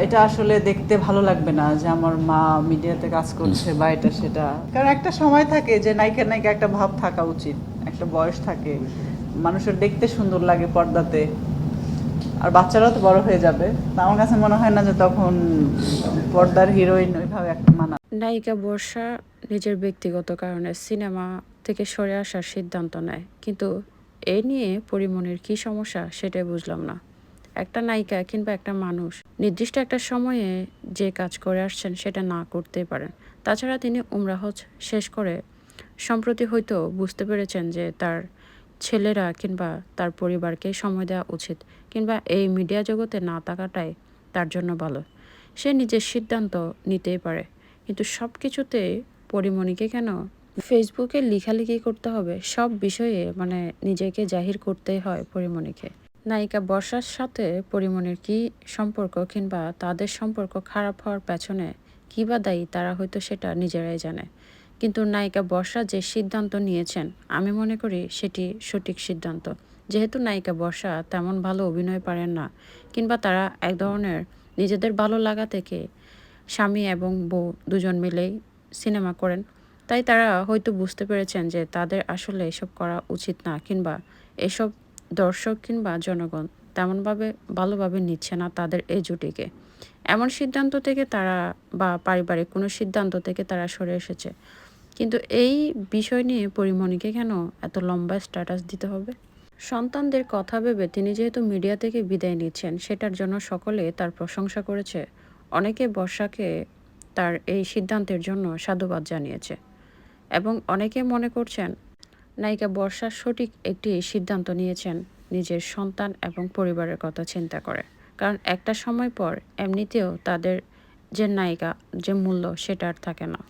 এটা আসলে দেখতে ভালো লাগবে না যে আমার মা মিডিয়াতে কাজ করছে বা এটা সেটা। কারণ একটা সময় থাকে যে নায়িকার নায়িকা একটা ভাব থাকা উচিত, একটা বয়স থাকে, মানুষের দেখতে সুন্দর লাগে পর্দাতে, আর বাচ্চারাও তো বড় হয়ে যাবে। তা আমার কাছে মনে হয় না যে তখন পর্দার হিরোইন ওইভাবে একটা মানা। নায়িকা বর্ষা নিজের ব্যক্তিগত কারণে সিনেমা থেকে সরে আসার সিদ্ধান্ত নেয়, কিন্তু এ নিয়ে পরিমণির কী সমস্যা সেটাই বুঝলাম না। একটা নায়িকা কিংবা একটা মানুষ নির্দিষ্ট একটা সময়ে যে কাজ করে আসছেন সেটা না করতেই পারেন। তাছাড়া তিনি উমরা হজ শেষ করে সম্প্রতি হয়তো বুঝতে পেরেছেন যে তার ছেলেরা কিংবা তার পরিবারকে সময় দেওয়া উচিত, কিংবা এই মিডিয়া জগতে না থাকাটাই তার জন্য ভালো। সে নিজের সিদ্ধান্ত নিতেই পারে, কিন্তু সব কিছুতে পরিমণিকে কেন ফেসবুকে লেখালেখি করতে হবে? সব বিষয়ে নিজেকে জাহির করতেই হয় পরিমণিকে। নায়িকা বর্ষার সাথে পরিমণির কী সম্পর্ক কিংবা তাদের সম্পর্ক খারাপ হওয়ার পেছনে কী বা দায়ী তারা হয়তো সেটা নিজেরাই জানে। কিন্তু নায়িকা বর্ষা যে সিদ্ধান্ত নিয়েছেন আমি মনে করি সেটি সঠিক সিদ্ধান্ত। যেহেতু নায়িকা বর্ষা তেমন ভালো অভিনয় পারেন না, কিংবা তারা এক ধরনের নিজেদের ভালো লাগা থেকে স্বামী এবং বউ দুজন মিলেই সিনেমা করেন, তাই তারা হয়তো বুঝতে পেরেছেন যে তাদের আসলে এসব করা উচিত না, কিংবা এসব দর্শক কিংবা জনগণ তেমনভাবে ভালোভাবে নিচ্ছে না তাদের এই জুটিকে। এমন সিদ্ধান্ত থেকে তারা বা পারিবারিক কোনো সিদ্ধান্ত থেকে তারা সরে এসেছে। কিন্তু এই বিষয় নিয়ে পরিমণিকে কেন এত লম্বা স্ট্যাটাস দিতে হবে? সন্তানদের কথা ভেবে তিনি যেহেতু মিডিয়া থেকে বিদায় নিচ্ছেন সেটার জন্য সকলে তার প্রশংসা করেছে। অনেকে বর্ষাকে তার এই সিদ্ধান্তের জন্য সাধুবাদ জানিয়েছে, এবং অনেকে মনে করছেন নায়িকা বর্ষা সঠিক একটি সিদ্ধান্ত নিয়েছেন নিজের সন্তান এবং পরিবারের কথা চিন্তা করে। কারণ একটা সময় পর এমনিতেও তাদের যে নায়িকা যে মূল্য সেটা আর থাকে না।